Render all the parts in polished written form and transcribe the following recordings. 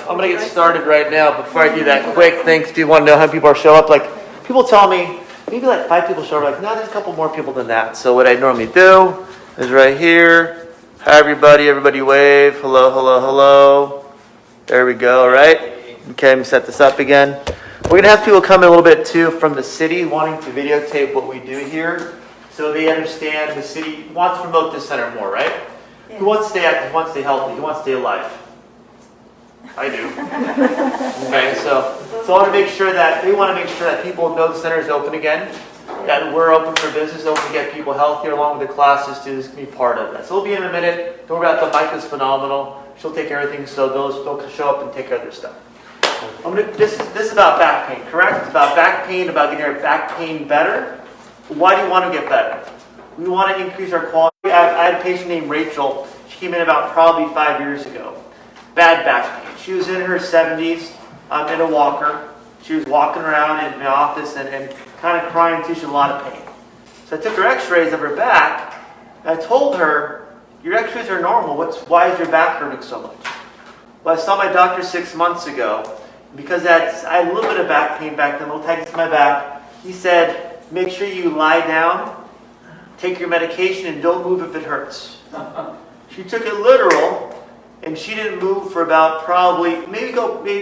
I'm gonna get started right now. Before I do that, quick things. Do you want to know how people are show up? Like, people tell me maybe like 5 people show up. Like, no, there's a couple more people than that. So what I normally do is right here. Hi everybody. Everybody wave. Hello, hello, hello. There we go. All right. Okay, let me set this up again. We're gonna have people come in a little bit too from the city, wanting to videotape what we do here, so they understand the city wants to promote this center more, right? Yeah. Who wants to stay active? Who wants to stay healthy? Who wants to stay alive? I do. Okay, so I want to make sure that people know the center is open again, that we're open for business, open to get people healthier, along with the classes students can be part of that. So we'll be in a minute. Don't worry about the mic is phenomenal. She'll take care of everything, so they'll show up and take care of their stuff. This is about back pain, correct? It's about back pain, about getting our back pain better. Why do you want to get better? We want to increase our quality. I had a patient named Rachel. She came in about probably 5 years ago. Bad back pain. She was in her 70s in a walker. She was walking around in the office and kind of crying too. She had a lot of pain. So I took her x-rays of her back. And I told her, your x-rays are normal. Why is your back hurting so much? Well, I saw my doctor 6 months ago. Because I had a little bit of back pain back then, a little tightness in my back. He said, make sure you lie down, take your medication, and don't move if it hurts. She took it literal, and she didn't move for about probably, maybe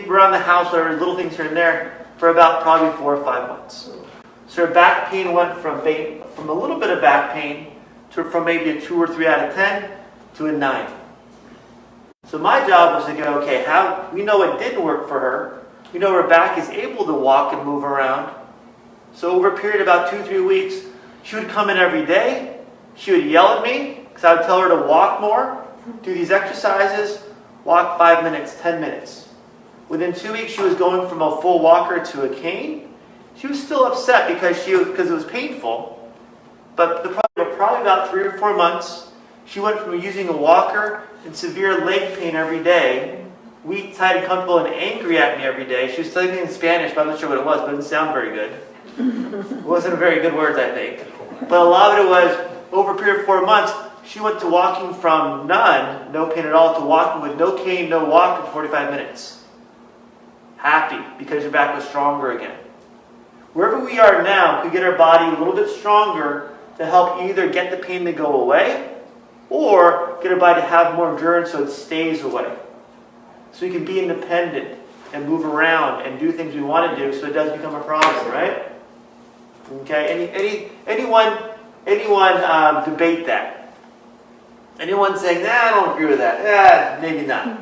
around the house or little things here and there, for about probably 4 or 5 months. So her back pain went from a little bit of back pain to from maybe a 2 or 3 out of 10 to a 9. So my job was to go, okay, we know it didn't work for her. We know her back is able to walk and move around. So over a period of about 2 or 3 weeks, she would come in every day. She would yell at me because I would tell her to walk more, do these exercises, walk 5 minutes, 10 minutes. Within 2 weeks, she was going from a full walker to a cane. She was still upset because it was painful. But probably about 3 or 4 months, she went from using a walker and severe leg pain every day, weak, tight, uncomfortable, and angry at me every day. She was telling me in Spanish, but I'm not sure what it was, but it didn't sound very good. It wasn't very good words, I think. But a lot of it was, over a period of 4 months, she went to walking from no pain at all, to walking with no cane, no walk in 45 minutes. Happy, because your back was stronger again. Wherever we are now, we get our body a little bit stronger to help either get the pain to go away, or get our body to have more endurance so it stays away. So we can be independent and move around and do things we want to do so it doesn't become a problem, right? Okay, anyone debate that? Anyone saying, nah, I don't agree with that? Maybe not.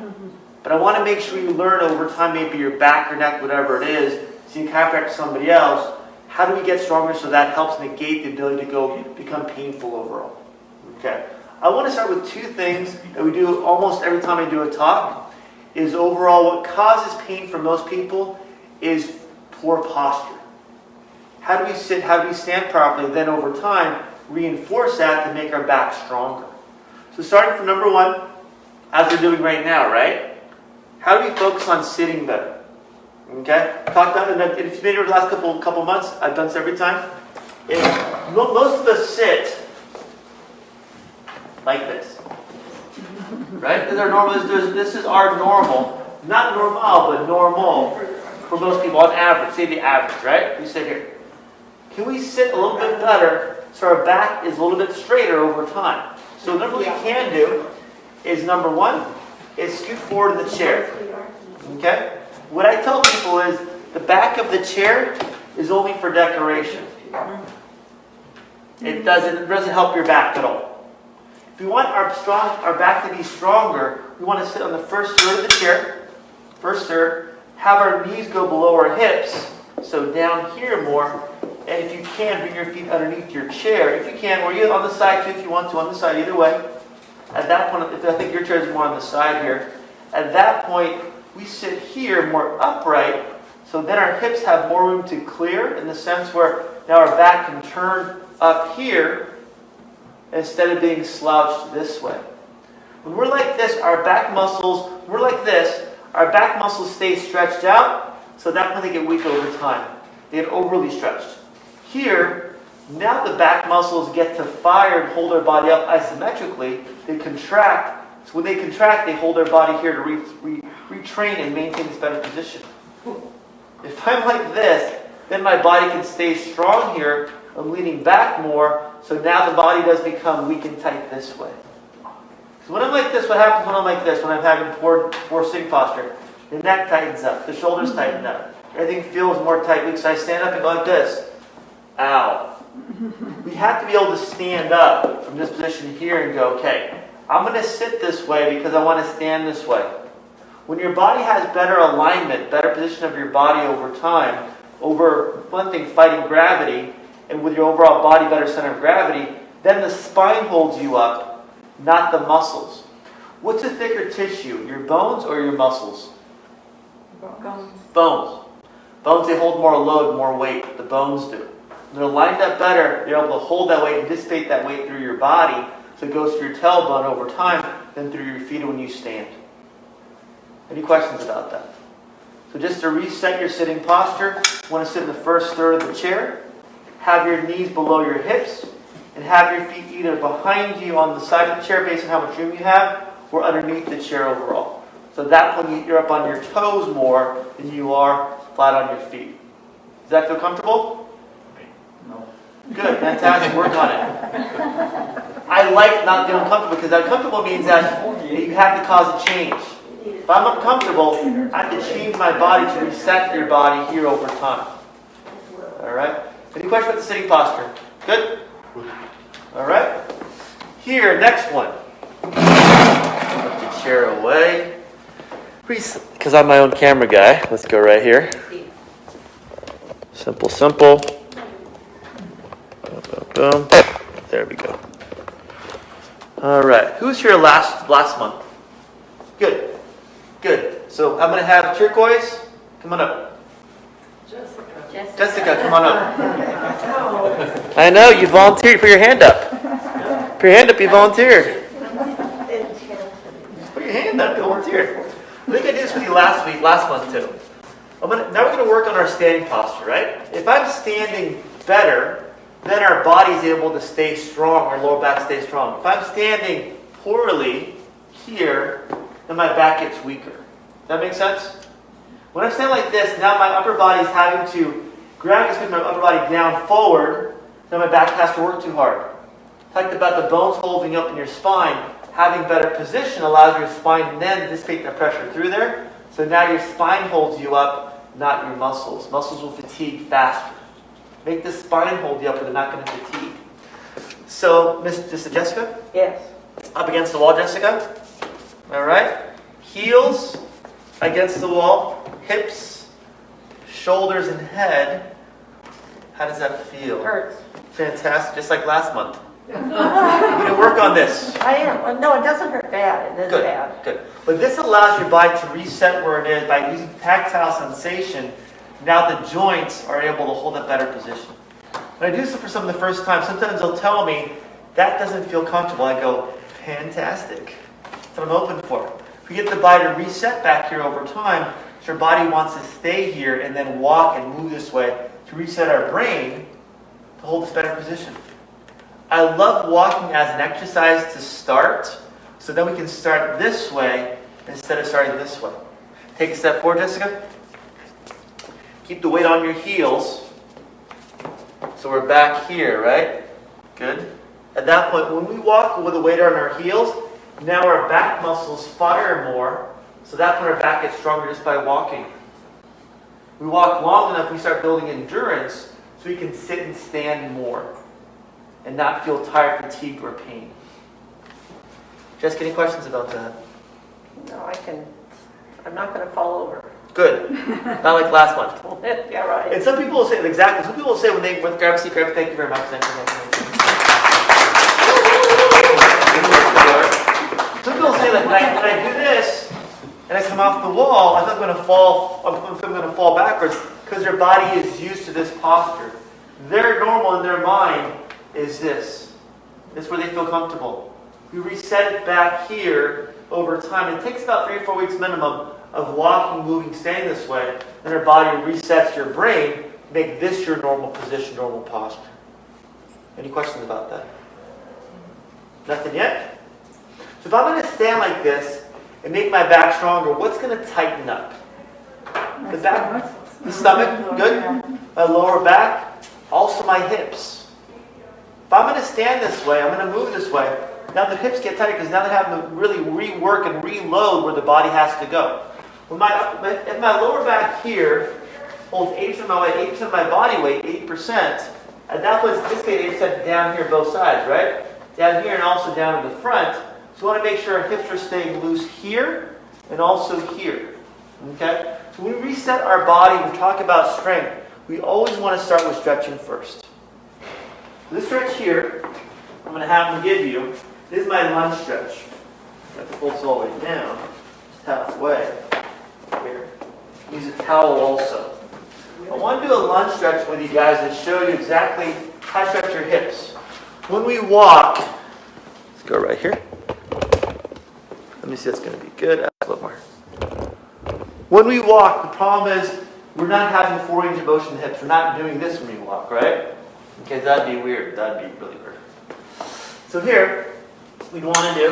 But I want to make sure you learn over time, maybe your back or neck, whatever it is, so you chiropractor somebody else. How do we get stronger so that helps negate the ability to become painful overall? Okay. I want to start with 2 things that we do almost every time I do a talk. Is overall what causes pain for most people is poor posture. How do we sit? How do we stand properly? Then over time, reinforce that to make our back stronger. So starting from number 1, as we're doing right now, right? How do we focus on sitting better? Okay? Talked about it. If you've been here the last couple months, I've done this every time. Most of us sit like this, right? This is our normal, not normal, but normal for most people on average. Say the average, right? We sit here. Can we sit a little bit better so our back is a little bit straighter over time? So what you can do is number 1 is scoot forward in the chair. Okay? What I tell people is the back of the chair is only for decoration. It doesn't help your back at all. If we want our back to be stronger, we want to sit on the first third of the chair. First third. Have our knees go below our hips, so down here more. And if you can, bring your feet underneath your chair. If you can, or you on the side too, if you want to, on the side, either way. At that point, I think your chair is more on the side here. At that point, we sit here more upright, so then our hips have more room to clear in the sense where now our back can turn up here instead of being slouched this way. When we're like this, our back muscles stay stretched out, so at that point they get weak over time. They get overly stretched. Here, now the back muscles get to fire and hold our body up isometrically. They contract So when they contract, they hold their body here to retrain and maintain this better position. If I'm like this, then my body can stay strong here. I'm leaning back more, so now the body does become weak and tight this way. So when I'm like this, what happens when I'm like this, when I'm having poor sitting posture? The neck tightens up, the shoulders tighten up. Everything feels more tight, weak, so I stand up and go like this. Ow. We have to be able to stand up from this position here and go, okay, I'm going to sit this way because I want to stand this way. When your body has better alignment, better position of your body over time, over one thing, fighting gravity, and with your overall body better center of gravity, then the spine holds you up, not the muscles. What's a thicker tissue, your bones or your muscles? Bones. Bones, they hold more load, more weight. The bones do. When they're lined up better, you're able to hold that weight and dissipate that weight through your body, so it goes through your tailbone over time, then through your feet when you stand. Any questions about that? So just to reset your sitting posture, you want to sit in the first third of the chair, have your knees below your hips, and have your feet either behind you on the side of the chair based on how much room you have, or underneath the chair overall. So at that point you're up on your toes more than you are flat on your feet. Does that feel comfortable? No. Good, fantastic, work on it. I like not feeling comfortable because uncomfortable means that you have to cause a change. If I'm uncomfortable, I have to change my body to reset your body here over time. Alright? Any questions about the sitting posture? Good? Alright? Here, next one. Put the chair away. Because I'm my own camera guy. Let's go right here. Simple, simple. Boom, boom, boom. There we go. Alright. Who's here last month? Good. Good. So I'm going to have turquoise. Come on up. Jessica, come on up. I know, you volunteered. Put your hand up. Put your hand up, you volunteered. Put your hand up, you volunteered. I think I did this with you last month too. Now we're going to work on our standing posture, right? If I'm standing better, then our body's able to stay strong, our lower back stays strong. If I'm standing poorly here, then my back gets weaker. Does that make sense? When I stand like this, now my upper body's having to, gravity pushing my upper body down forward, then my back has to work too hard. Talked about the bones holding up in your spine. Having better position allows your spine then to dissipate the pressure through there. So now your spine holds you up, not your muscles. Muscles will fatigue faster. Make the spine hold you up or they're not going to fatigue. So, Miss Jessica? Yes. Up against the wall, Jessica. All right. Heels against the wall. Hips, shoulders, and head. How does that feel? Hurts. Fantastic. Just like last month. You're going to work on this. I am. No, it doesn't hurt bad. It is Good, bad. good. But this allows your body to reset where it is by using tactile sensation. Now the joints are able to hold a better position. When I do this for some of the first time, sometimes they'll tell me, that doesn't feel comfortable. I go, fantastic. That's what I'm open for. If we get the body to reset back here over time, so your body wants to stay here and then walk and move this way to reset our brain to hold this better position. I love walking as an exercise to start, so then we can start this way instead of starting this way. Take a step forward, Jessica. Keep the weight on your heels. So we're back here, right? Good. At that point, when we walk with the weight on our heels, now our back muscles fire more, so that's when our back gets stronger just by walking. We walk long enough, we start building endurance, so we can sit and stand more and not feel tired, fatigue, or pain. Jessica, any questions about that? No, I'm not going to fall over. Good. Not like last month. Yeah, right. And some people will say, exactly, some people will say when they grab a seat, thank you very much. Thank you. Some people say that when I do this, and I come off the wall, I think I'm going to fall backwards because their body is used to this posture. Their normal in their mind is this. This is where they feel comfortable. We reset it back here over time. It takes about 3 or 4 weeks minimum of walking, moving, staying this way. Then our body resets your brain to make this your normal position, normal posture. Any questions about that? Nothing yet? So if I'm going to stand like this and make my back stronger, what's going to tighten up? The back, the stomach, good. My lower back, also my hips. If I'm going to stand this way, I'm going to move this way. Now the hips get tighter because now they're having to really rework and reload where the body has to go. If my lower back here holds 80% of my weight, 80% of my body weight, 80%, and that puts this 80% down here both sides, right? Down here and also down in the front. So we want to make sure our hips are staying loose here and also here. Okay? So when we reset our body and talk about strength, we always want to start with stretching first. This stretch here, I'm going to have them give you. This is my lunge stretch. I have to pull this all the way down, just halfway. Here. Use a towel also. I want to do a lunge stretch with you guys and show you exactly how to stretch your hips. When we walk, let's go right here. Let me see, that's going to be good. A little more. When we walk, the problem is we're not having full range of motion in the hips. We're not doing this when we walk, right? Okay, that'd be weird. That'd be really weird. So here, what we want to do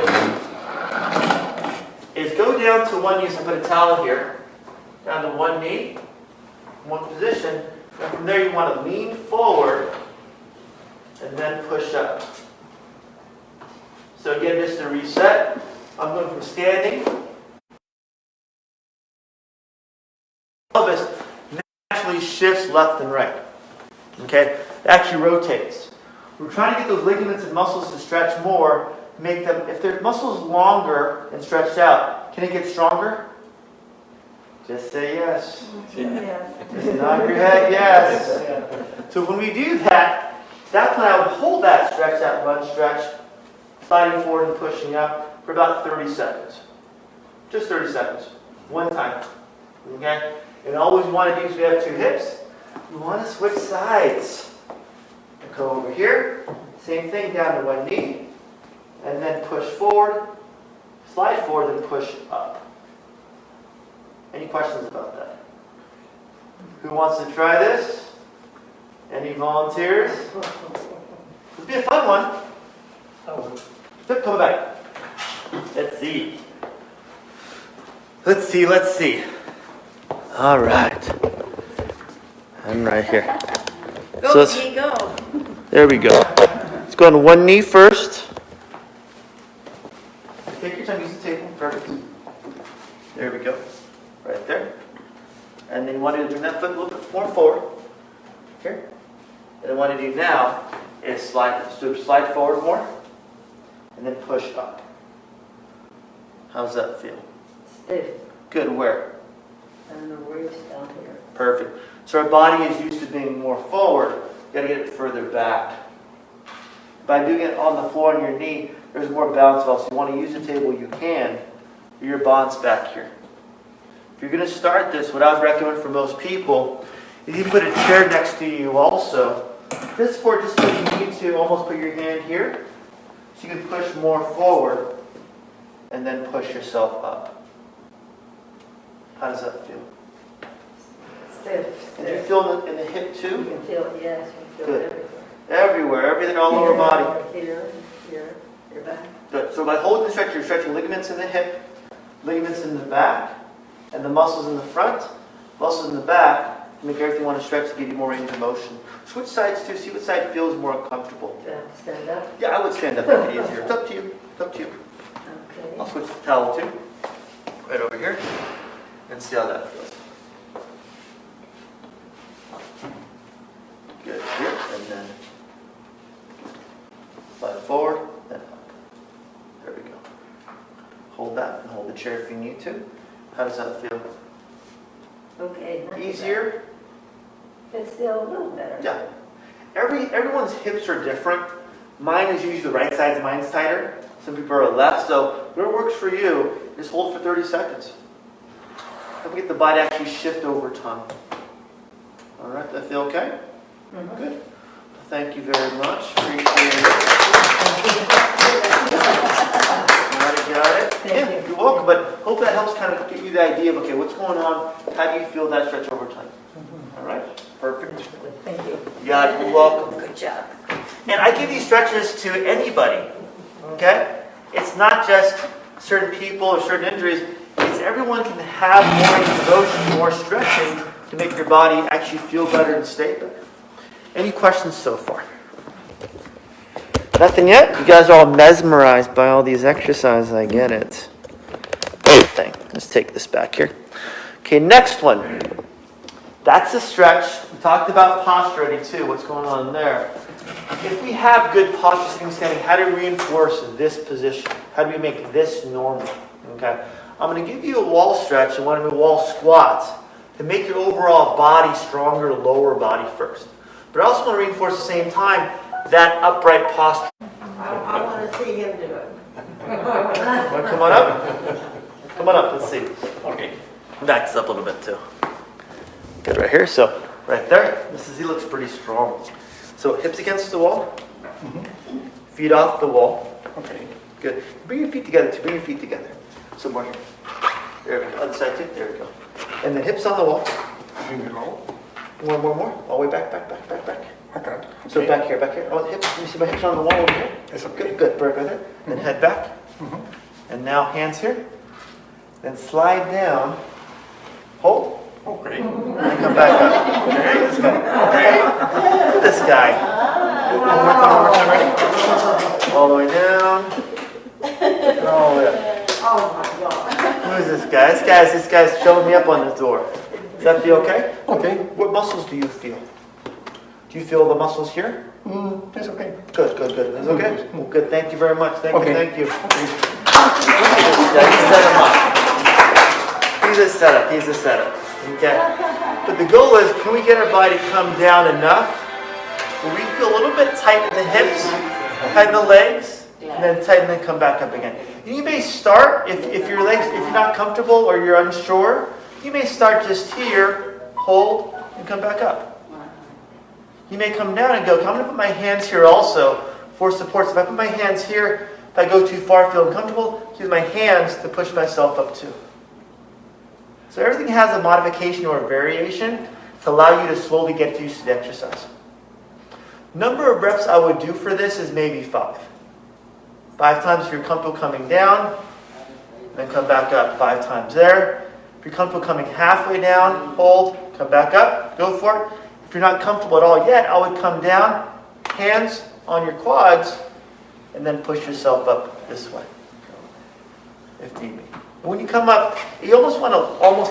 is go down to one knee. So put a towel here, down to one knee, one position. And from there, you want to lean forward and then push up. So again, just to reset, I'm going from standing. Pelvis naturally shifts left and right. Okay, it actually rotates. We're trying to get those ligaments and muscles to stretch more, make them, if their muscles longer and stretched out, can it get stronger? Just say yes. Just nod your head yes. So when we do that, that's when I would hold that stretch, that lunge stretch, sliding forward and pushing up for about 30 seconds. Just 30 seconds. One time. Okay? And always want to do, because we have two hips, we want to switch sides. Go over here, same thing, down to one knee, and then push forward, slide forward, and push up. Any questions about that? Who wants to try this? Any volunteers? It'll be a fun one. Flip, come back. Let's see. Let's see. All right. I'm right here. Go, go. There we go. Let's go on one knee first. Take your time, use the table. Perfect. There we go. Right there. And then you want to bring that foot a little bit more forward. Here. And then what I do now is slide forward more. And then push up. How's that feel? Stiff. Good. Where? And the ribs down here. Perfect. So our body is used to being more forward. You got to get it further back. By doing it on the floor on your knee, there's more balance valve. So you want to use the table, you can. Your balance back here. If you're going to start this, what I would recommend for most people is you put a chair next to you also. Just so you need to almost put your hand here. So you can push more forward and then push yourself up. How does that feel? Stiff. Can you feel in the hip too? You can feel it, yes. You can feel it Everywhere, everything all over body. Here, your back. Good. So by holding the stretch, you're stretching ligaments in the hip, ligaments in the back, and the muscles in the front, muscles in the back, to make everything you want to stretch to give you more range of motion. Switch sides too, see what side feels more comfortable. Stand up? Yeah, I would stand up, make it easier. It's up to you. It's up to you. Okay. I'll switch the towel too. Right over here. And see how that feels. Good. Here, and then slide forward, then up. There we go. Hold that and hold the chair if you need to. How does that feel? Okay. Easier? It's still a little better. Yeah. Everyone's hips are different. Mine is usually the right side, mine's tighter. Some people are left. So whatever works for you, just hold for 30 seconds. Don't get the body to actually shift over time. All right, does that feel okay? Mm-hmm. Good. Thank you very much. Appreciate it. Got it? Thank you. You're welcome. But hope that helps kind of give you the idea of, okay, what's going on? How do you feel that stretch over time? Mm-hmm. All right? Perfect. Thank you. You got it. You're welcome. Good job. And I give these stretches to anybody. Okay? it's not just certain people or certain injuries, it's everyone can have more motion, more stretching to make your body actually feel better and stay better. Any questions so far? Nothing yet? You guys are all mesmerized by all these exercises, I get it. Good thing. Let's take this back here. Okay, next one. That's a stretch. We talked about posture already too. What's going on there? If we have good posture sitting standing, how do we reinforce this position? How do we make this normal? Okay. I'm going to give you a wall stretch and one of the wall squats to make your overall body stronger, lower body first. But I also want to reinforce at the same time that upright posture. I want to see him do it. Want to come on up? Come on up. Let's see. Okay. Back this up a little bit too. Good right here. So right there. He looks pretty strong. So hips against the wall. Feet off the wall. Okay. Good. Bring your feet together too. Bring your feet together. Some more. There we go. Other side too. There we go. And then hips on the wall. Bring it low. More. All the way back. Okay. So back here. Oh, hips. Let me see my hips on the wall over here. It's okay. Good. Right there. Then head back. And now hands here. Then slide down. Hold. Okay. And come back up. Okay. Let's go. Look at this guy. One more time. Ready? All the way down. And all the way up. Oh my God. Who is this guy? This guy's showing me up on the door. Does that feel okay? Okay. What muscles do you feel? Do you feel the muscles here? It's okay. Good. It's okay? Well, good. Thank you very much. Thank you. Okay. He's a setup. Okay. But the goal is, can we get our body to come down enough where we feel a little bit tight in the hips, tighten the legs, and then tighten and come back up again. And you may start, if your legs, if you're not comfortable or you're unsure, you may start just here, hold, and come back up. You may come down and go, I'm going to put my hands here also for support. So if I put my hands here, if I go too far, feel uncomfortable, use my hands to push myself up too. So everything has a modification or a variation to allow you to slowly get used to the exercise. Number of reps I would do for this is maybe 5. 5 times if you're comfortable coming down, then come back up 5 times there. If you're comfortable coming halfway down, hold, come back up, go for it. If you're not comfortable at all yet, I would come down, hands on your quads, and then push yourself up this way, if need be. When you come up, you almost want to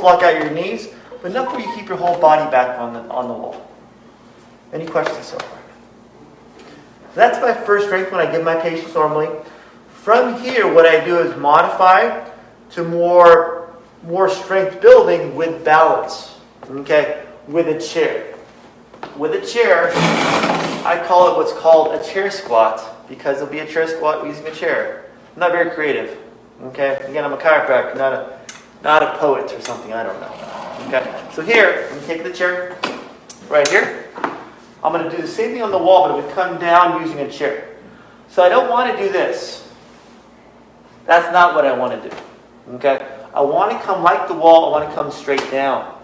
lock out your knees, but enough where you keep your whole body back on the wall. Any questions so far? That's my first strength when I give my patients normally. From here, what I do is modify to more strength building with balance, okay, with a chair. With a chair, I call it what's called a chair squat because it'll be a chair squat using a chair. I'm not very creative. Okay, again, I'm a chiropractor, not a poet or something, I don't know. Okay, so here, I'm taking the chair right here. I'm going to do the same thing on the wall, but I'm going to come down using a chair. So I don't want to do this. That's not what I want to do. Okay, I want to come like the wall, I want to come straight down.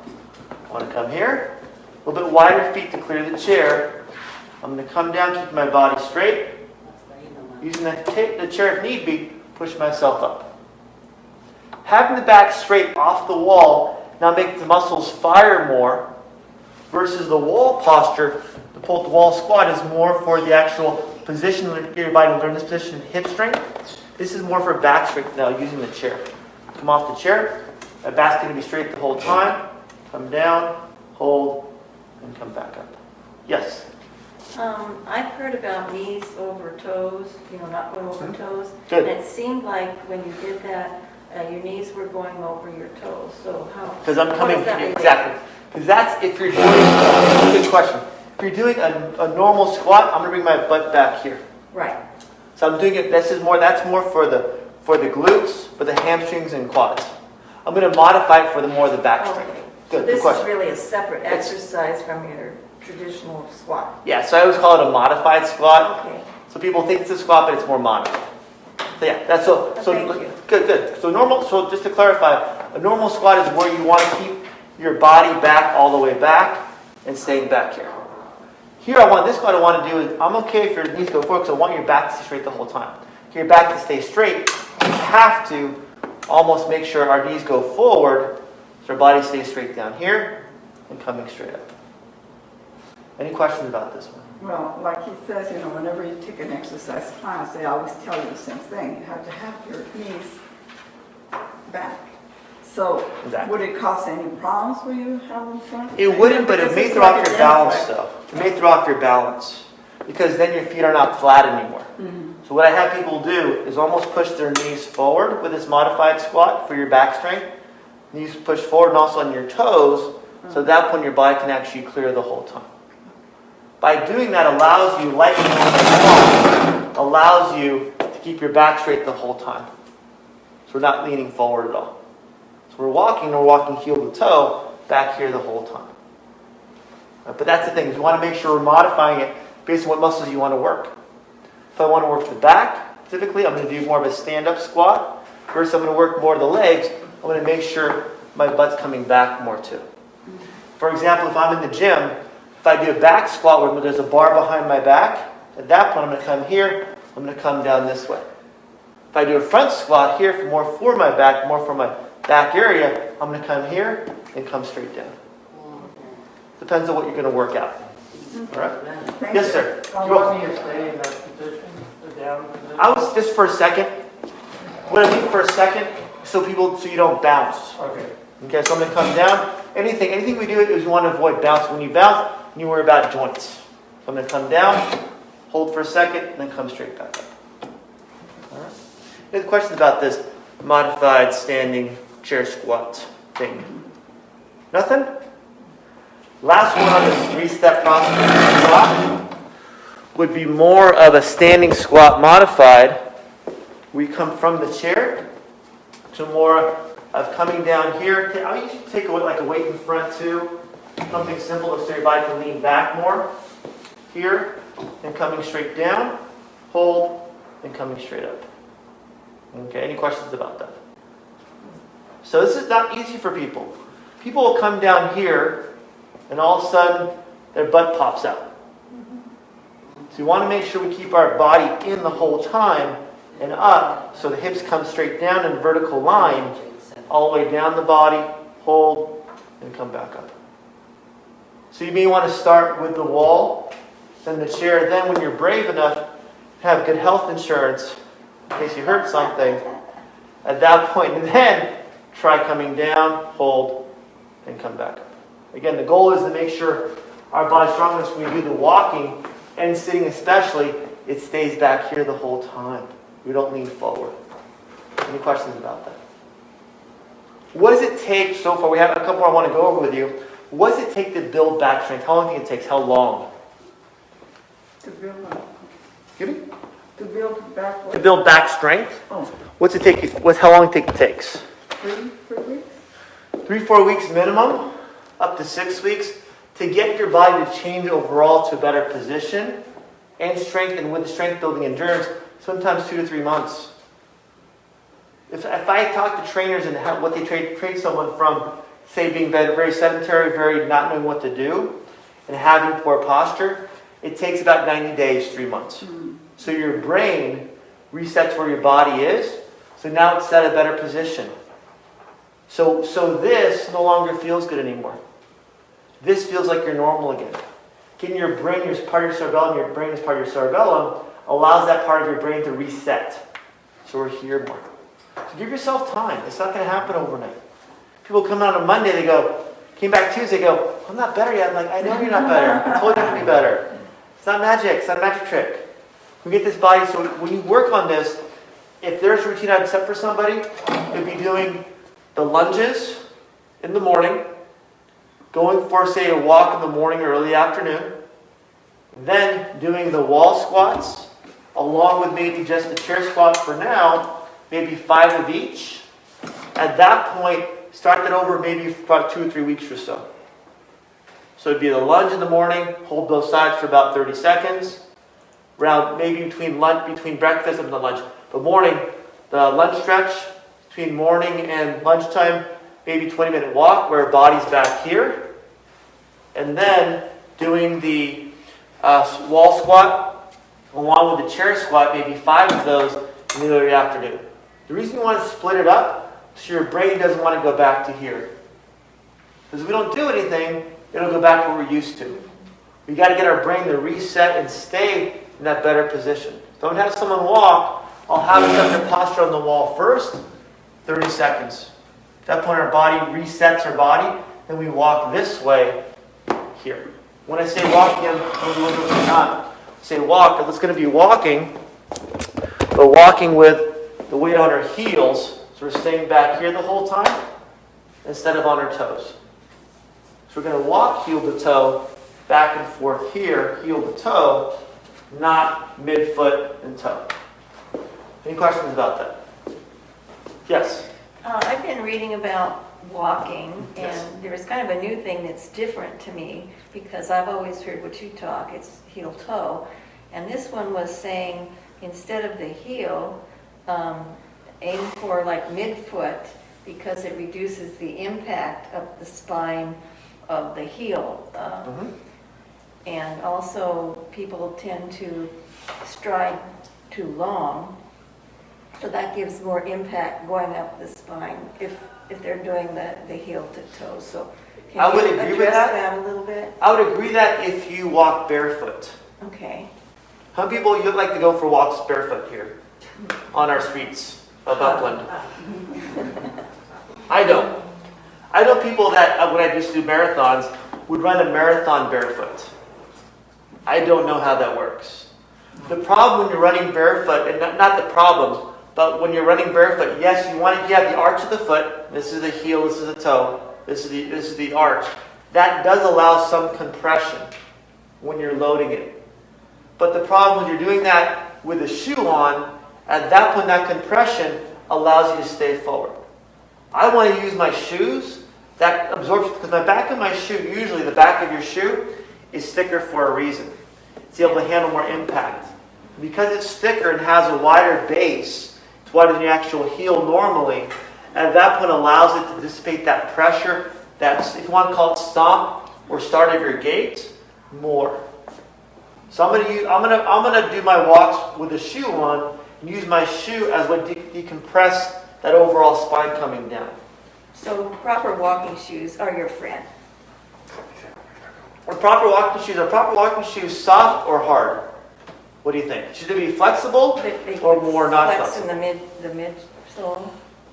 I want to come here, a little bit wider feet to clear the chair. I'm going to come down, keep my body straight. Using the chair if need be, push myself up. Having the back straight off the wall now makes the muscles fire more versus the wall posture. The pull the wall squat is more for the actual position, get your body to learn this position, hip strength. This is more for back strength now using the chair. Come off the chair, my back's going to be straight the whole time. Come down, hold, and come back up. Yes? I've heard about knees over toes, not going over toes. Good. And it seemed like when you did that, your knees were going over your toes. So how? Because I'm coming, how does that relate? exactly. Because that's if you're doing, good question. If you're doing a normal squat, I'm going to bring my butt back here. Right. So I'm doing it, that's more for the glutes, for the hamstrings and quads. I'm going to modify it for the more of the back strength. Okay. Good, So this good question. is really a separate exercise from your traditional squat. Yeah, so I always call it a modified squat. Okay. So people think it's a squat, but it's more modified. So yeah, that's so Thank you. good. So just to clarify, a normal squat is where you want to keep your body back all the way back and staying back here. Here this squat I want to do is, I'm okay if your knees go forward because I want your back to stay straight the whole time. get your back to stay straight, we have to almost make sure our knees go forward so our body stays straight down here and coming straight up. Any questions about this one? Well, like he says, whenever you take an exercise class, they always tell you the same thing. You have to have your knees back. So, Exactly. would it cause any problems when you have them front? It wouldn't, but it Because may it's throw like off an your balance insect. though. It may throw off your balance because then your feet are not flat anymore. So what I have people do is almost push their knees forward with this modified squat for your back strength. Knees push forward and also on your toes, so at that point your body can actually clear the whole time. By doing that allows you, like allows you to keep your back straight the whole time. So we're not leaning forward at all. So we're walking heel to toe back here the whole time. But that's the thing, you want to make sure we're modifying it based on what muscles you want to work. If I want to work the back, typically I'm going to do more of a stand-up squat. First I'm going to work more of the legs. I'm going to make sure my butt's coming back more too. For example, if I'm in the gym, if I do a back squat where there's a bar behind my back, at that point I'm going to come here, I'm going to come down this way. If I do a front squat here, more for my back, more for my back area, I'm going to come here and come straight down. Depends on what you're going to work out. All right? Thank Yes, you. sir. How You're welcome. long do you stay in that position, the down position? I was just for a second. What I mean for a second, so you don't bounce. Okay. Okay, so I'm going to come down. Anything we do is we want to avoid bounce. When you bounce, you worry about joints. So I'm going to come down, hold for a second, and then come straight back up. All right. Any other questions about this modified standing chair squat thing? Nothing? Last one on this 3-step process squat would be more of a standing squat modified. We come from the chair to more of coming down here. I usually take like a weight in front too. Something simple so your body can lean back more. Here, and coming straight down, hold, and coming straight up. Okay, any questions about that? So this is not easy for people. People will come down here, and all of a sudden, their butt pops out. So we want to make sure we keep our body in the whole time and up, so the hips come straight down in a vertical line, all the way down the body, hold, and come back up. So you may want to start with the wall, then the chair, then when you're brave enough, have good health insurance, in case you hurt something, at that point, and then try coming down, hold, and come back up. Again, the goal is to make sure our body's strong enough when we do the walking, and sitting especially, it stays back here the whole time. We don't lean forward. Any questions about that? What does it take so far? We have a couple more I want to go over with you. What does it take to build back strength? How long do you think it takes? How long? To build up. Excuse me? To build back To what? build back strength? Oh, What's it take you? How long do you think it takes? 3 weeks? 3-4 weeks minimum, up to 6 weeks, to get your body to change overall to a better position and strength, and with strength building endurance, sometimes 2 to 3 months. If I talk to trainers and what they train someone from, say, being very sedentary, very not knowing what to do, and having poor posture, it takes about 90 days, 3 months. So your brain resets where your body is, so now it's at a better position. So this no longer feels good anymore. This feels like you're normal again. Getting your brain, your part of your cerebellum, your brain is part of your cerebellum, allows that part of your brain to reset. So we're here more. So give yourself time. It's not going to happen overnight. People come out on Monday, came back Tuesday, go, I'm not better yet. I'm like, I know you're not better. I told you not to be better. It's not magic. It's not a magic trick. We get this body, so when you work on this, if there's a routine I'd set for somebody, it'd be doing the lunges in the morning, going for, say, a walk in the morning or early afternoon, then doing the wall squats, along with maybe just the chair squat for now, maybe 5 of each. At that point, start that over maybe for about 2 or 3 weeks or so. So it'd be the lunge in the morning, hold both sides for about 30 seconds. Around maybe between breakfast and the lunch. But morning, the lunch stretch, between morning and lunchtime, maybe 20-minute walk where body's back here. And then doing the wall squat along with the chair squat, maybe 5 of those, in the middle of the afternoon. The reason you want to split it up so your brain doesn't want to go back to here. Because if we don't do anything, it'll go back to where we're used to. We got to get our brain to reset and stay in that better position. So I'm going to have someone walk. I'll have them set their posture on the wall first, 30 seconds. At that point, our body resets our body, then we walk this way here. When I say walk again, not say walk, it's going to be walking, but walking with the weight on our heels, so we're staying back here the whole time instead of on our toes. So we're going to walk heel to toe, back and forth here, heel to toe, not midfoot and toe. Any questions about that? Yes? I've been reading about walking, and Yes. there's kind of a new thing that's different to me, because I've always heard what you talk, it's heel toe. And this one was saying, instead of the heel, aim for like midfoot, because it reduces the impact of the spine of the heel. And also, people tend to stride too long, so that gives more impact going up the spine if they're doing the heel to toe. So I would can you agree with address that. that a little bit? I would agree that if you walk barefoot. Okay. Some people, you like to go for walks barefoot here on our streets of Upland. I don't. I know people that, when I used to do marathons, would run a marathon barefoot. I don't know how that works. The problem when you're running barefoot, and not the problem, but when you're running barefoot, yes, you have the arch of the foot. This is the heel, this is the toe, this is the arch. That does allow some compression when you're loading it. But the problem when you're doing that with a shoe on, at that point that compression allows you to stay forward. I want to use my shoes, that absorption, because the back of my shoe, usually the back of your shoe, is thicker for a reason. It's able to handle more impact. Because it's thicker and has a wider base, it's wider than your actual heel normally, and at that point allows it to dissipate that pressure, that, if you want to call it stomp or start of your gait, more. So I'm gonna do my walks with a shoe on and use my shoe as what decompress that overall spine coming down. So proper walking shoes are your friend. Are proper walking shoes soft or hard? What do you think? Should they be flexible They or more not flex flexible? in the midsole.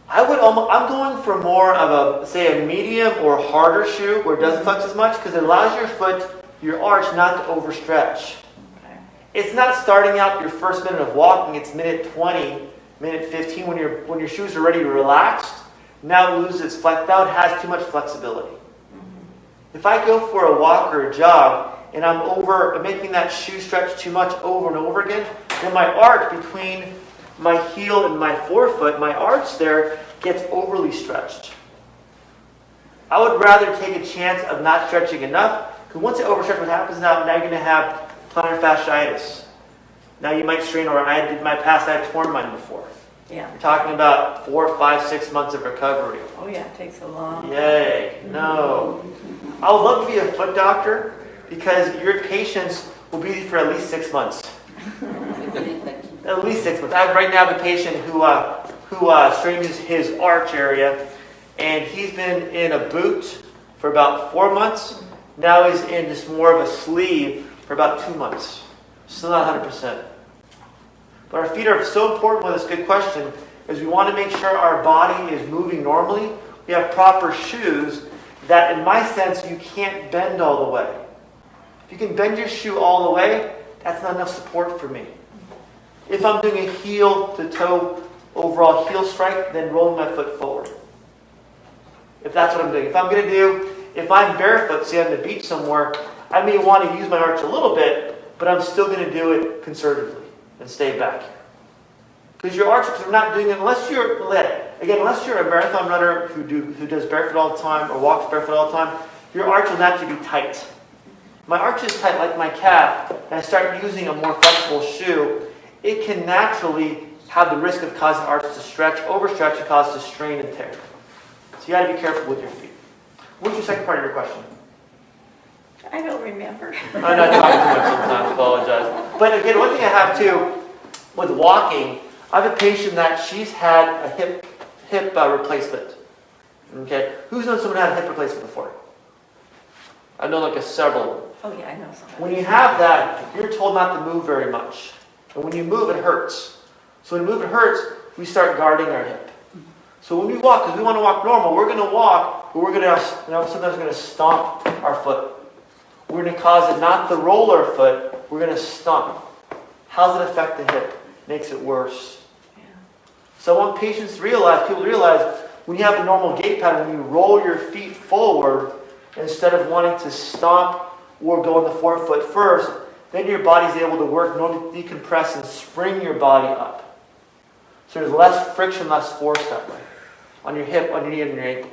I'm going for more of a, say, a medium or harder shoe where it doesn't flex as much, because it allows your foot, your arch, not to overstretch. Okay. It's not starting out your first minute of walking, it's minute 20, minute 15 when your shoes are already relaxed. Now it loses its flex. Now it has too much flexibility. If I go for a walk or a jog and I'm making that shoe stretch too much over and over again, then my arch between my heel and my forefoot, my arch there, gets overly stretched. I would rather take a chance of not stretching enough, because once it overstretch, what happens now you're going to have plantar fasciitis. Now you might strain, or I did my past, I had torn mine before. Yeah. You're talking about 4, 5, 6 months of recovery. Oh yeah, it takes a long. Yay, no. I would love to be a foot doctor, because your patients will be for at least 6 months. At least 6 months. I right now have a patient who strains his arch area, and he's been in a boot for about 4 months. Now he's in just more of a sleeve for about 2 months. Still not 100%. But our feet are so important with this good question, is we want to make sure our body is moving normally. We have proper shoes that, in my sense, you can't bend all the way. If you can bend your shoe all the way, that's not enough support for me. If I'm doing a heel to toe overall heel strike, then rolling my foot forward. If that's what I'm doing. If I'm barefoot, say on the beach somewhere, I may want to use my arch a little bit, but I'm still going to do it conservatively and stay back here. Because your arch, because we're not doing it, unless you're a marathon runner who does barefoot all the time or walks barefoot all the time, your arch will naturally be tight. My arch is tight like my calf, and I start using a more flexible shoe, it can naturally have the risk of causing arch to stretch, overstretch, and cause to strain and tear. So you got to be careful with your feet. What's your second part of your question? I don't remember. I'm not talking too much sometimes, I apologize. But again, one thing I have too, with walking, I have a patient that she's had a hip replacement. Okay, who's known someone had a hip replacement before? I know like several. Oh, yeah, I know something. When you have that, you're told not to move very much. And when you move, it hurts. So when you move, it hurts, we start guarding our hip. So when we walk, because we want to walk normal, we're going to walk, but we're going to, sometimes we're going to stomp our foot. We're going to cause it not to roll our foot, we're going to stomp. How does it affect the hip? Makes it worse. Yeah. So I want patients to realize, people to realize, when you have a normal gait pattern, when you roll your feet forward, instead of wanting to stomp or go on the forefoot first, then your body's able to work, normally decompress and spring your body up. So there's less friction, less force that way. On your hip, on your knee, and your ankle.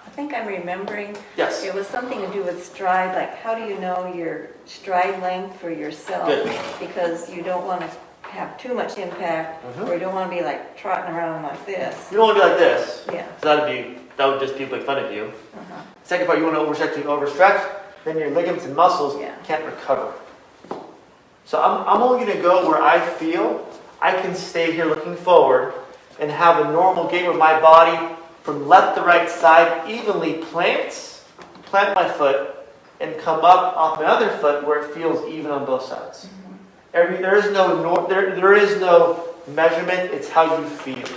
I think I'm remembering. Yes. It was something to do with stride, like how do you know your stride length for yourself? Good. Because you don't want to have too much impact, or you don't want to be like trotting around like this. You don't want to be like this. Yeah. So that would just be make fun of you. Second part, you want to overstretch, then your ligaments and muscles can't recover. So I'm only going to go where I feel I can stay here looking forward and have a normal gait where my body from left to right side evenly plant my foot, and come up off my other foot where it feels even on both sides. There is no measurement, it's how you feel.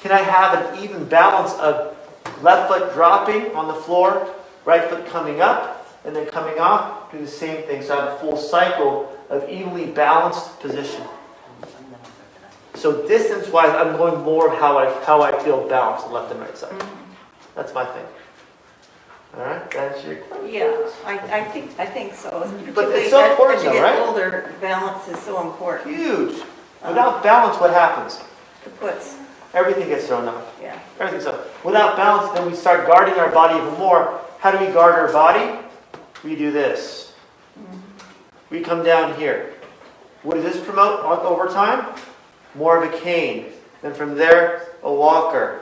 Can I have an even balance of left foot dropping on the floor, right foot coming up, and then coming off? Do the same thing. So I have a full cycle of evenly balanced position. So distance-wise, I'm going more of how I feel balanced on left and right side. That's my thing. All right, that's your question. Yeah, I think so. But it's so important As you though, get right? older, balance is so important. Huge. Without balance, what happens? The puts, Everything gets thrown off. yeah. Everything's up. Without balance, then we start guarding our body even more. How do we guard our body? We do this. We come down here. What does this promote over time? More of a cane. Then from there, a walker.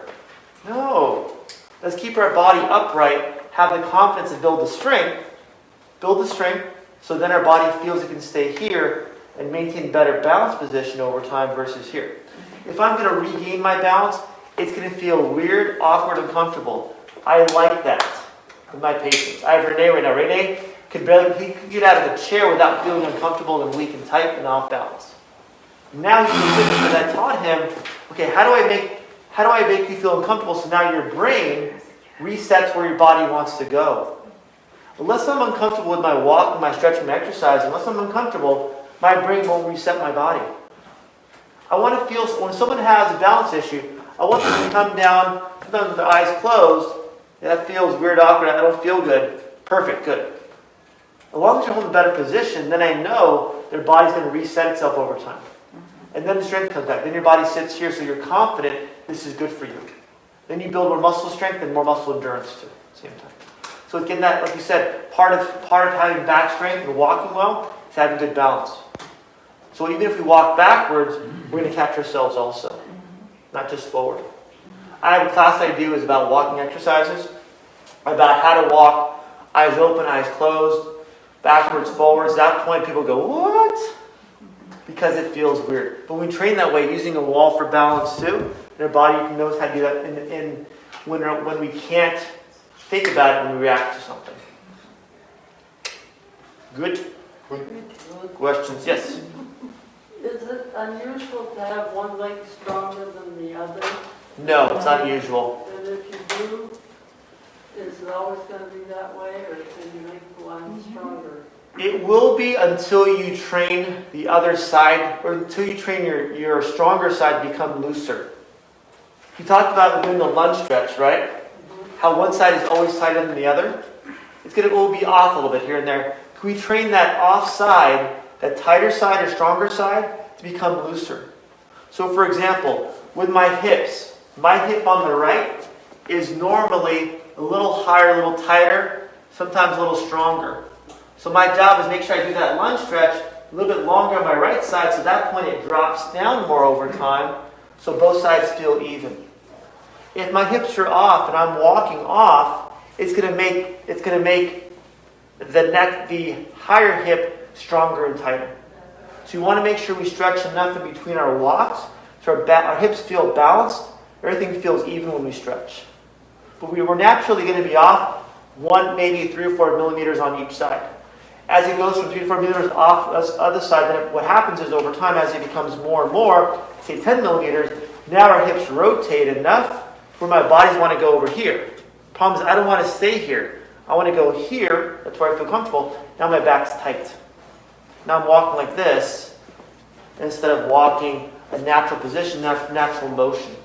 No. Let's keep our body upright, have the confidence and build the strength, so then our body feels it can stay here and maintain better balance position over time versus here. If I'm going to regain my balance, it's going to feel weird, awkward, uncomfortable. I like that with my patients. I have Renee right now. Renee could get out of the chair without feeling uncomfortable and weak and tight and off balance. Now he's because I taught him, okay, how do I make you feel uncomfortable so now your brain resets where your body wants to go. Unless I'm uncomfortable with my walk, my stretching, my exercise, unless I'm uncomfortable, my brain won't reset my body. I want to feel, when someone has a balance issue, I want them to come down, sometimes with their eyes closed. That feels weird, awkward, I don't feel good. Perfect, good. As long as you're holding a better position, then I know their body's going to reset itself over time. And then the strength comes back. Then your body sits here so you're confident this is good for you. Then you build more muscle strength and more muscle endurance too at the same time. So again, that, like you said, part of having back strength and walking well is having good balance. So even if we walk backwards, we're going to catch ourselves also, not just forward. I have a class I do is about walking exercises, about how to walk, eyes open, eyes closed, backwards, forwards. At that point, people go, what? Because it feels weird. But we train that way, using a wall for balance too. And our body knows how to do that when we can't think about it when we react to something. Good? Questions? Yes? Is it unusual to have one leg stronger than the other? No, it's unusual. And if you do, is it always going to be that way, or can you make one stronger? It will be until you train the other side, or until you train your stronger side to become looser. You talked about doing the lunge stretch, right? How one side is always tighter than the other. It will be off a little bit here and there. Can we train that off side, that tighter side or stronger side, to become looser? So for example, with my hips, my hip on the right is normally a little higher, a little tighter, sometimes a little stronger. So my job is make sure I do that lunge stretch a little bit longer on my right side, so at that point it drops down more over time, so both sides feel even. If my hips are off and I'm walking off, it's going to make the higher hip stronger and tighter. So you want to make sure we stretch enough in between our walks So our hips feel balanced. Everything feels even when we stretch. But we're naturally going to be off 1, maybe 3 or 4 millimeters on each side. As it goes from 3 to 4 millimeters off the other side, then what happens is over time, as it becomes more and more, say 10 millimeters, now our hips rotate enough where my bodies want to go over here. Problem is, I don't want to stay here. I want to go here. That's where I feel comfortable. Now my back's tight. Now I'm walking like this instead of walking a natural position, natural motion.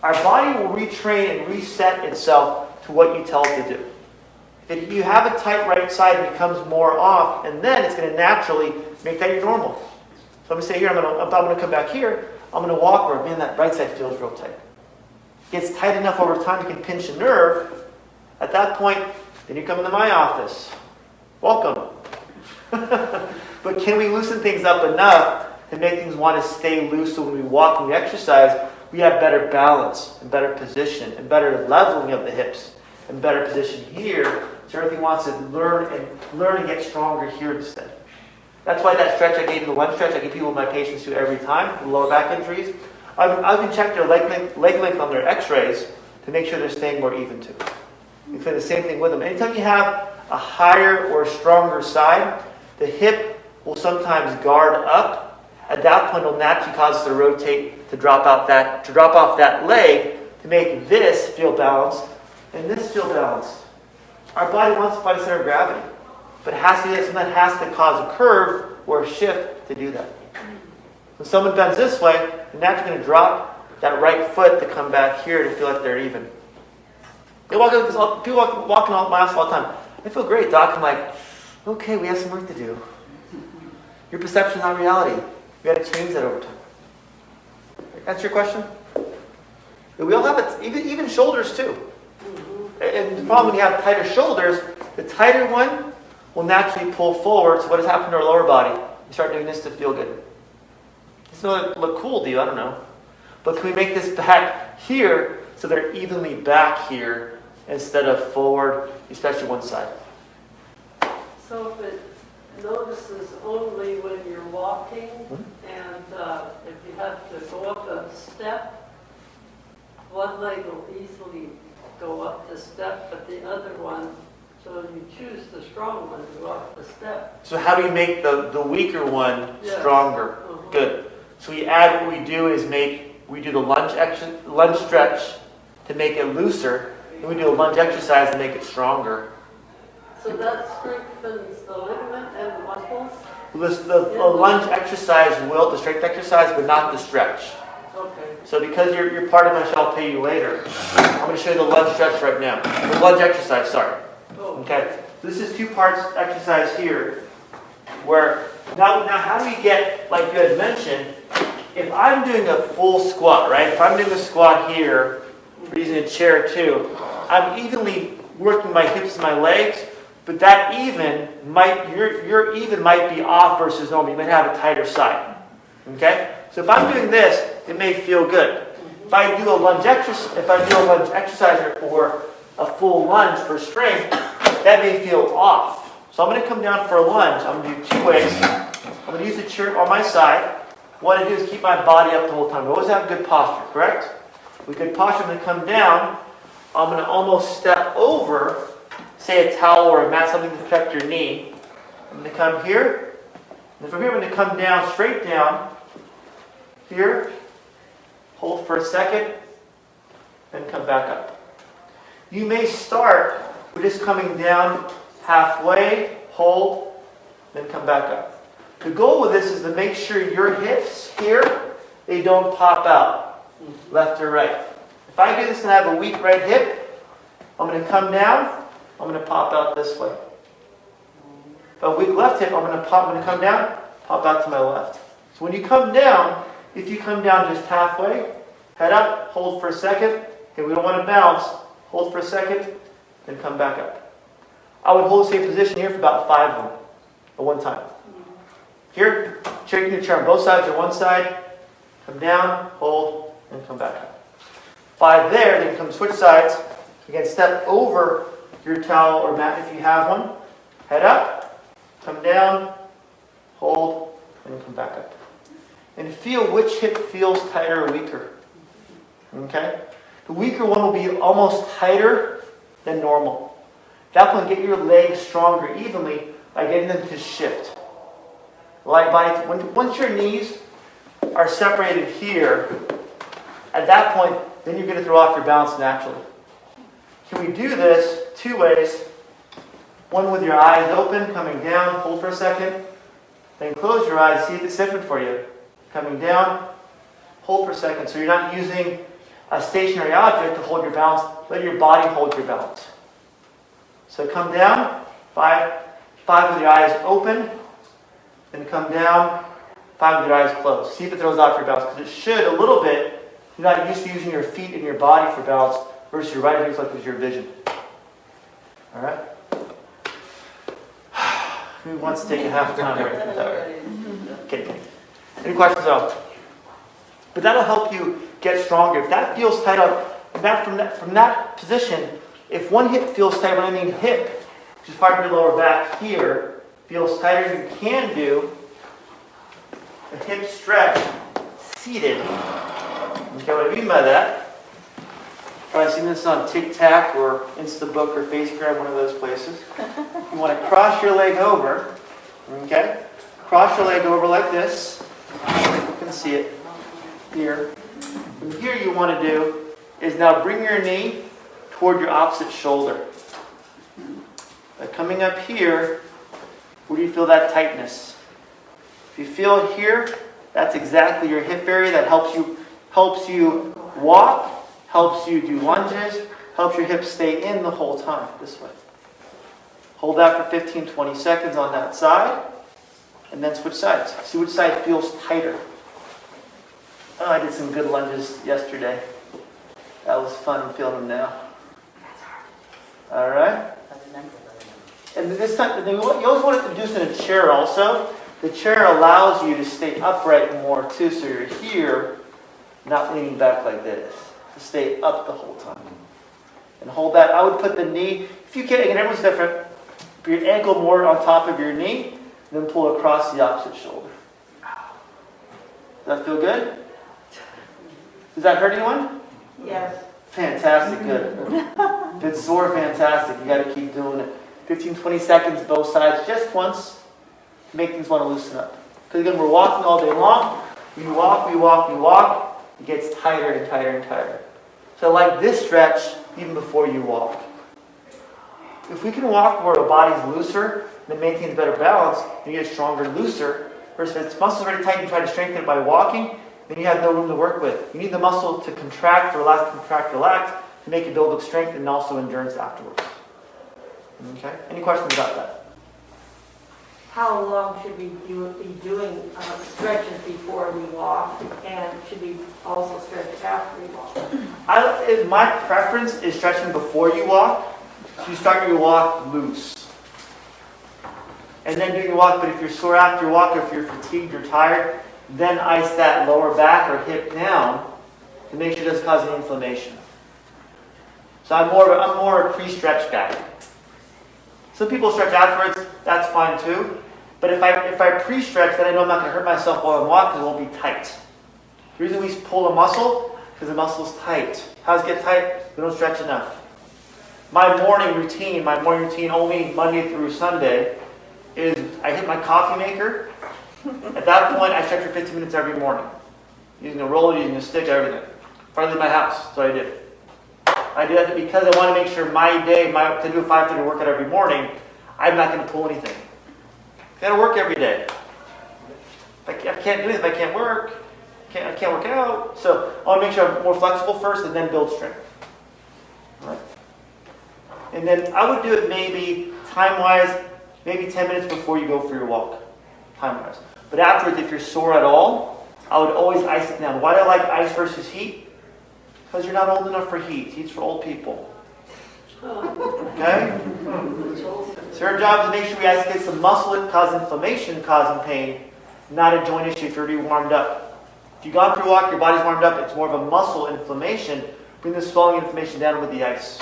Our body will retrain and reset itself to what you tell it to do. If you have a tight right side, it becomes more off, and then it's going to naturally make that your normal. So I'm going to say here, I'm going to come back here. I'm going to walk where, man, that right side feels real tight. Gets tight enough over time you can pinch a nerve. At that point, then you come into my office. Welcome. But can we loosen things up enough to make things want to stay loose so when we walk and we exercise, we have better balance and better position and better leveling of the hips and better position here. So everything wants to learn and get stronger here instead. That's why that stretch I gave you, the lunge stretch I give people, my patients do every time, with lower back injuries. I've been check their leg length on their x-rays to make sure they're staying more even too. You play the same thing with them. Anytime you have a higher or stronger side, the hip will sometimes guard up. At that point, it'll naturally cause us to rotate, to drop off that leg, to make this feel balanced and this feel balanced. Our body wants to find a center of gravity, but it has to, something has to cause a curve or a shift to do that. When someone bends this way, they're naturally going to drop that right foot to come back here to feel like they're even. People walking all miles all the time. I feel great, Doc. I'm like, okay, we have some work to do. Your perception is not reality. We got to change that over time. Answer your question? We all have it, even shoulders too. And the problem when you have tighter shoulders, the tighter one will naturally pull forward. So what has happened to our lower body? You start doing this to feel good. It's not look cool to you, I don't know. But can we make this back here so they're evenly back here instead of forward, especially one side? So if it notices only when you're walking, and if you have to go up a step, one leg will easily go up the step, but the other one, so you choose the strong one to go up the step. So how do you make the weaker one Yes. stronger? Good. So what we do is we do the lunge stretch to make it looser, and we do a lunge exercise to make it stronger. So that strengthens the ligament and the muscles? The lunge exercise will, the strength exercise, but not the stretch. Okay. So because you're part of my show, I'll pay you later. I'm going to show you the lunge stretch right now. The lunge exercise, sorry. Oh. Okay. This is 2 parts exercise here. Where now how do we get, like you had mentioned, if I'm doing a full squat, right? If I'm doing a squat here, we're using a chair too, I'm evenly working my hips and my legs, but that your even might be off versus normal. You might have a tighter side. Okay? So if I'm doing this, it may feel good. If I do a lunge exercise or a full lunge for strength, that may feel off. So I'm going to come down for a lunge. I'm going to do 2 ways. I'm going to use the chair on my side. What I do is keep my body up the whole time. I always have good posture, correct? With good posture, I'm going to come down. I'm going to almost step over, say a towel or a mat, something to protect your knee. I'm going to come here. And from here, I'm going to come down, straight down. Here. Hold for a second. And come back up. You may start with just coming down halfway, hold, then come back up. The goal with this is to make sure your hips here, they don't pop out, left or right. If I do this and I have a weak right hip, I'm going to come down, I'm going to pop out this way. If I have a weak left hip, I'm going to come down, pop out to my left. So when you come down, if you come down just halfway, head up, hold for a second. Okay, we don't want to bounce. Hold for a second, then come back up. I would hold the same position here for about 5 of them at one time. Here, shaking the chair on both sides or one side, come down, hold, and come back up. 5 there, then come switch sides. Again, step over your towel or mat if you have one. Head up, come down, hold, and come back up. and feel which hip feels tighter or weaker. Okay? The weaker one will be almost tighter than normal. That will get your legs stronger evenly by getting them to shift. Light body, once your knees are separated here, at that point, then you're going to throw off your balance naturally. Can we do this two ways? One with your eyes open, coming down, hold for a second. Then close your eyes, see if it's different for you. Coming down, hold for a second. So you're not using a stationary object to hold your balance. Let your body hold your balance. So come down, five with your eyes open. Then come down, 5 with your eyes closed. See if it throws off your balance, because it should a little bit. You're not used to using your feet and your body for balance versus your right hip like your vision. All right? Who wants to take a half time break? Okay. Any questions at all? But that'll help you get stronger. If that feels tight from that position, if one hip feels tight, when I mean hip, which is part of your lower back here, feels tighter, you can do a hip stretch seated. Okay, what I mean by that, probably seen this on TikTok or Instabook or Facebook, one of those places. You want to cross your leg over, okay? Cross your leg over like this. You can see it here. And here you want to do is now bring your knee toward your opposite shoulder. By coming up here, where do you feel that tightness? If you feel it here, that's exactly your hip area. That helps you walk, helps you do lunges, helps your hips stay in the whole time, this way. Hold that for 15, 20 seconds on that side, and then switch sides. See which side feels tighter. Oh, I did some good lunges yesterday. That was fun. I'm feeling them now. All right? And this time, you always want to do this in a chair also. The chair allows you to stay upright more too, so you're here, not leaning back like this. To stay up the whole time. And hold that. I would put the knee, if you can, again, everyone's different. Put your ankle more on top of your knee, then pull across the opposite shoulder. Does that feel good? Does that hurt anyone? Yes. Fantastic, good. If it's sore, fantastic. You got to keep doing it. 15, 20 seconds, both sides, just once, to make things want to loosen up. Because again, we're walking all day long. We walk. It gets tighter and tighter and tighter. So like this stretch, even before you walk. If we can walk where our body's looser, then maintains better balance, and you get stronger, looser. Versus if it's muscles already tight and you try to strengthen it by walking, then you have no room to work with. You need the muscle to contract, relax, to make it build up strength and also endurance afterwards. Okay? Any questions about that? How long should we be doing stretches before we walk, and should we also stretch after we walk? My preference is stretching before you walk. So you start your walk loose. And then do your walk, but if you're sore after your walk, or if you're fatigued or tired, then ice that lower back or hip down to make sure it doesn't cause any inflammation. So I'm more a pre-stretch guy. Some people stretch afterwards, that's fine too. But if I pre-stretch, then I know I'm not going to hurt myself while I'm walking, it won't be tight. The reason we pull a muscle, because the muscle's tight. How does it get tight? We don't stretch enough. My morning routine only Monday through Sunday, is I hit my coffee maker. At that point, I stretch for 15 minutes every morning. Using a roller, using a stick, everything. Before I leave my house, that's what I do. I do that because I want to make sure my day, to do a 5:30 workout every morning, I'm not going to pull anything. I got to work every day. If I can't do it, if I can't work, I can't work out. So I want to make sure I'm more flexible first and then build strength. All right? And then I would do it maybe time-wise, maybe 10 minutes before you go for your walk, time-wise. But afterwards, if you're sore at all, I would always ice it down. Why do I like ice versus heat? Because you're not old enough for heat. Heat's for old people. Okay? So our job is to make sure we ice against the muscle that causes inflammation, causing pain, not a joint issue if you're already warmed up. If you've gone for a walk, your body's warmed up, it's more of a muscle inflammation. Bring the swelling inflammation down with the ice.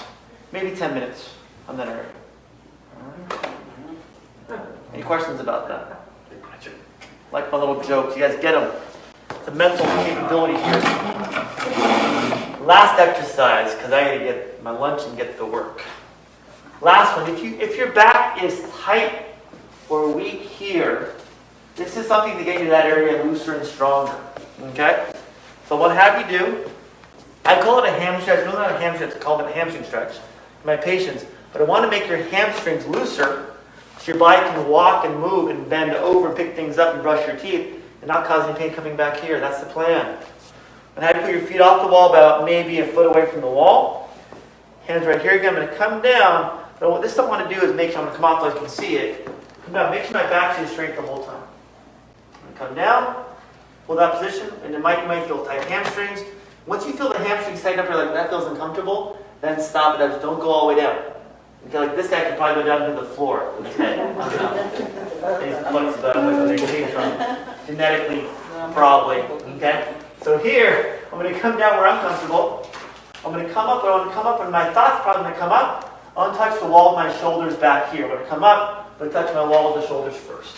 Maybe 10 minutes on that area. Any questions about that? Like my little jokes. You guys get them. mental capability here. Last exercise, because I gotta get my lunch and get to work. Last one, if your back is tight or weak here, this is something to get you that area looser and stronger. Okay? So what have you do? I call it a ham stretch. It's really not a ham stretch, I call it a hamstring stretch. My patients, but I want to make your hamstrings looser so your body can walk and move and bend over, pick things up and brush your teeth and not cause any pain coming back here. That's the plan. And have you put your feet off the wall about maybe a foot away from the wall. Hands right here again. I'm going to come down. But what this I want to do is make sure I'm going to come off so I can see it. Come down. Make sure my back is straight the whole time. I'm going to come down, hold that position, and you might feel tight hamstrings. Once you feel the hamstrings tighten up, you're like, that feels uncomfortable, then stop it. Just don't go all the way down. Okay, like this guy could probably go down to the floor with his head. He's flexible. I don't know where they came from. Genetically, probably. Okay? So here, I'm going to come down where I'm comfortable. I'm going to come up, but I want to come up, and my thought's probably going to come up. I want to touch the wall with my shoulders back here. I'm going to come up, but touch my wall with the shoulders first.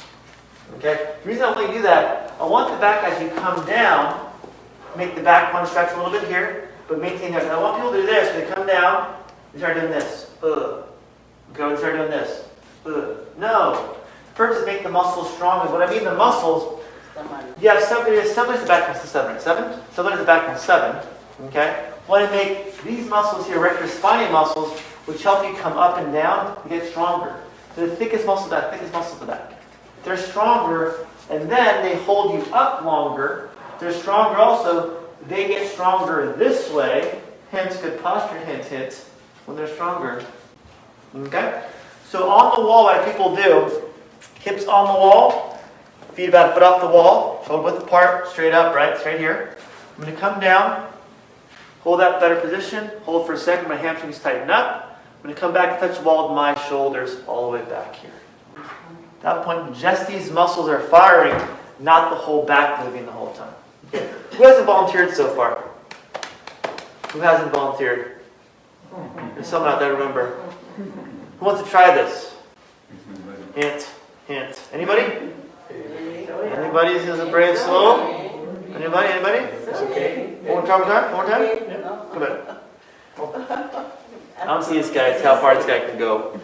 Okay? The reason I want to do that, I want the back as you come down, make the back one stretch a little bit here, but maintain that. I want people to do this. They come down, they start doing this. Okay, they start doing this. No. First is make the muscles stronger. What I mean the muscles, you have somebody at the back of 7, right? 7? Somebody at the back of 7. Okay? I want to make these muscles here, rectospinal muscles, which help you come up and down to get stronger. So the thickest muscle back, thickest muscle to the back. They're stronger, and then they hold you up longer. They're stronger also. They get stronger this way, hence good posture, hence when they're stronger. Okay? So on the wall, what people do, hips on the wall, feet about a foot off the wall, shoulder width apart, straight up, right? Straight here. I'm going to come down, hold that better position, hold for a second, my hamstrings tighten up. I'm going to come back and touch the wall with my shoulders all the way back here. At that point, just these muscles are firing, not the whole back moving the whole time. Okay. Who hasn't volunteered so far? Who hasn't volunteered? There's someone out there, remember. Who wants to try this? Hint. Anybody? Anybody is a brave soul? Anybody? It's okay. One more time? Yeah. Come on. I don't see this guy. It's how far this guy can go.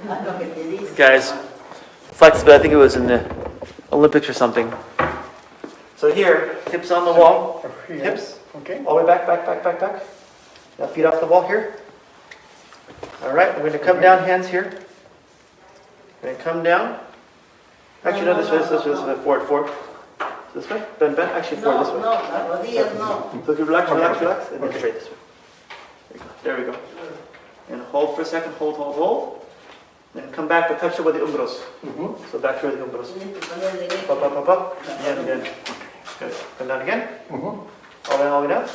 This guy's flexible. I think it was in the Olympics or something. So here, hips on the wall. Hips. Okay. All the way back. Now feet off the wall here. All right, we're going to come down, hands here. We're going to come down. Actually, no, this way, forward. This way, bend, actually forward this way. No. So if you relax, and then straight this way. There we go. And hold for a second, hold. Then come back, but touch it with the umbros. So back here with the umbros. Up. Again. Good. Come down again. All the way down.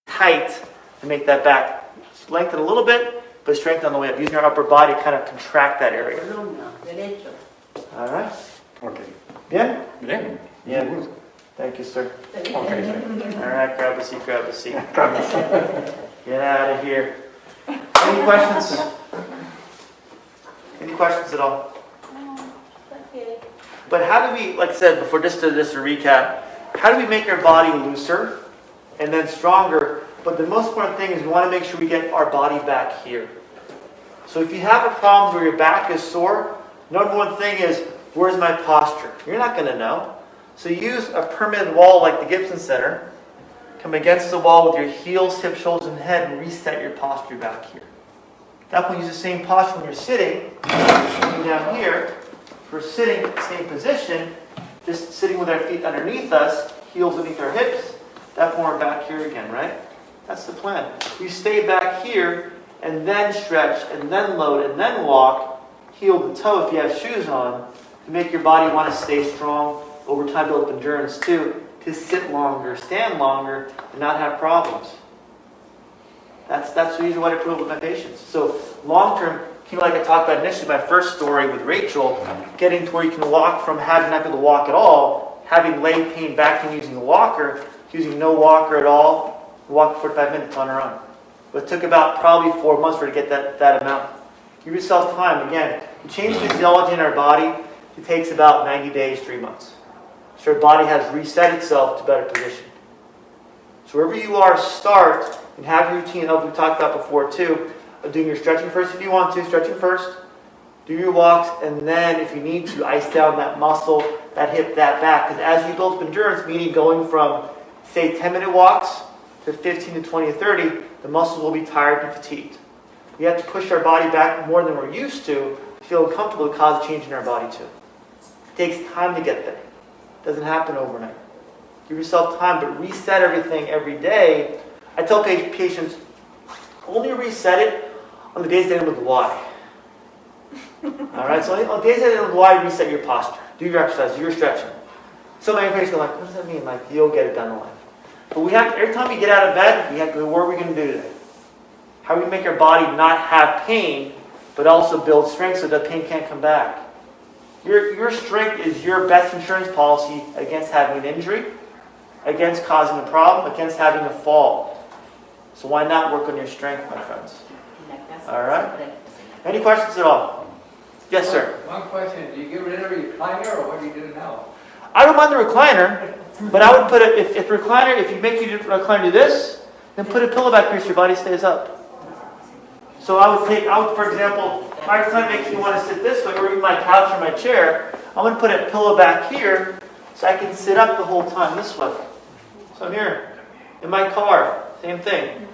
Tight to make that back lengthen a little bit, but strengthen on the way up. Using our upper body, kind of contract that area. All right. Okay. Bien? Bien. Yeah. Thank you, sir. Okay. All right, grab a seat. Get out of here. Any questions? Any questions at all? But how do we, like I said before, just to recap, how do we make our body looser and then stronger? But the most important thing is we want to make sure we get our body back here. So if you have a problem where your back is sore, number one thing is, where's my posture? You're not going to know. So use a permanent wall like the Gibson Center. Come against the wall with your heels, hips, shoulders, and head and reset your posture back here. At that point, use the same posture when you're sitting. Coming down here. If we're sitting, same position, just sitting with our feet underneath us, heels beneath our hips. At that point, we're back here again, right? That's the plan. You stay back here and then stretch and then load and then walk, heel to toe if you have shoes on, to make your body want to stay strong over time, build up endurance too, to sit longer, stand longer, and not have problems. That's usually what I prove with my patients. So long term, like I talked about initially, my first story with Rachel, getting to where you can walk from having not been able to walk at all, having leg pain, back pain using a walker, using no walker at all, walk 45 minutes on her own. But it took about probably 4 months for her to get that amount. Give yourself time. Again, to change physiology in our body, it takes about 90 days, 3 months. So our body has reset itself to better position. So wherever you are, start and have your routine of we talked about before too, of doing your stretching first if you want to, stretching first. Do your walks, and then if you need to, ice down that muscle, that hip, that back. Because as you build up endurance, meaning going from, say, 10-minute walks to 15 to 20 to 30, the muscles will be tired and fatigued. We have to push our body back more than we're used to feel comfortable to cause a change in our body too. It takes time to get there. It doesn't happen overnight. Give yourself time, but reset everything every day. I tell patients, only reset it on the days that end with Y. All right, so on days that end with Y, reset your posture. Do your exercise, do your stretching. So many patients go like, what does that mean? Like, you'll get it done in life. But we have to, every time we get out of bed, we have to go, what are we going to do today? How do we make our body not have pain, but also build strength so that pain can't come back? Your strength is your best insurance policy against having an injury, against causing a problem, against having a fall. So why not work on your strength, my friends? All right? Any questions at all? Yes, sir. One question, do you get rid of your recliner or what do you do now? I don't mind the recliner, but I would put it, if recliner, if you make your recliner do this, then put a pillow back here so your body stays up. So I would, for example, my recliner makes me want to sit this way, or even my couch or my chair. I'm going to put a pillow back here so I can sit up the whole time this way. So I'm here. In my car, same thing.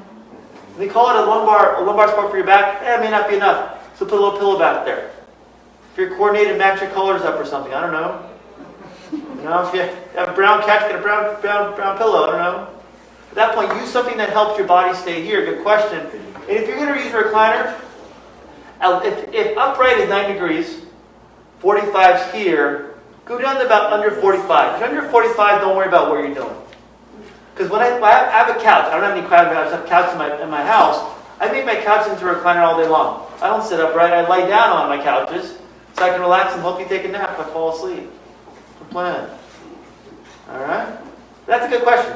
They call it a lumbar support for your back. It may not be enough. So put a little pillow back there. If you're coordinated, match your colors up or something. I don't know. You know, if you have a brown couch, get a brown pillow. I don't know. At that point, use something that helps your body stay here. Good question. And if you're going to use a recliner, if upright is 90 degrees, 45's here, go down to about under 45. If you're under 45, don't worry about what you're doing. Because when I have a couch, I don't have any crowd, I just have a couch in my house. I make my couch into a recliner all day long. I don't sit upright. I lie down on my couches so I can relax and hopefully take a nap if I fall asleep. That's the plan. All right? That's a good question.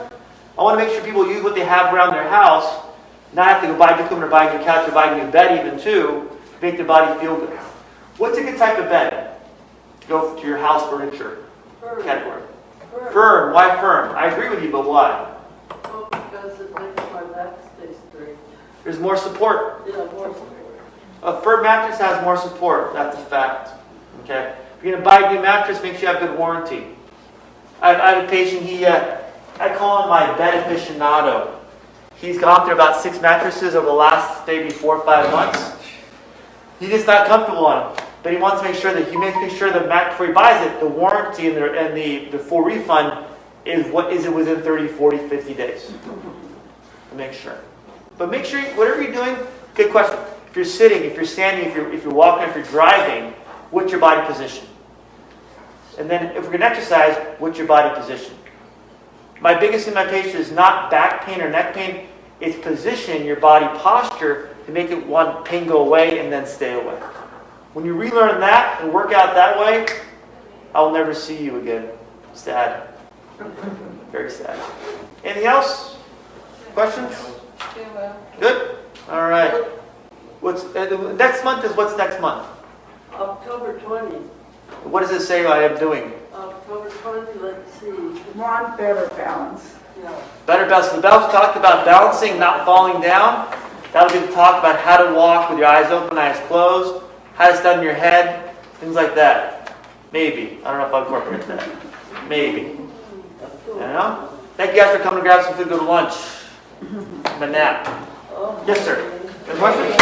I want to make sure people use what they have around their house, not have to go buy new equipment or buy a new couch or buy a new bed even too, to make their body feel good. What's a good type of bed to go to your house furniture category? Firm. Why firm? I agree with you, but why? Well, because it makes my back stay straight. There's more support. Yeah, more support. A firm mattress has more support. That's a fact. Okay. If you're going to buy a new mattress, make sure you have good warranty. I have a patient. I call him my bed aficionado. He's gone through about 6 mattresses over the last maybe 4 or 5 months. He's just not comfortable on them. But he wants to make sure that he makes sure the mat before he buys it, the warranty and the full refund is it within 30, 40, 50 days. To make sure. But make sure whatever you're doing, good question. If you're sitting, if you're standing, if you're walking, if you're driving, what's your body position? And then if we're going to exercise, what's your body position? My biggest thing in my patient is not back pain or neck pain. It's position your body posture to make it one pain go away and then stay away. When you relearn that and work out that way, I'll never see you again. Sad. Very sad. Anything else? Questions? Good? All right. Next month is what's next month? October 20. What does it say I am doing? October 20, let's see. Want better balance. Yeah. Better balance. So the balance talked about balancing, not falling down. That'll be the talk about how to walk with your eyes open, eyes closed, how to stand on your head, things like that. Maybe. I don't know if I'll incorporate that. Maybe. You know? Thank you guys for coming to grab some food, go to lunch. Have a nap. Yes, sir. Good questions?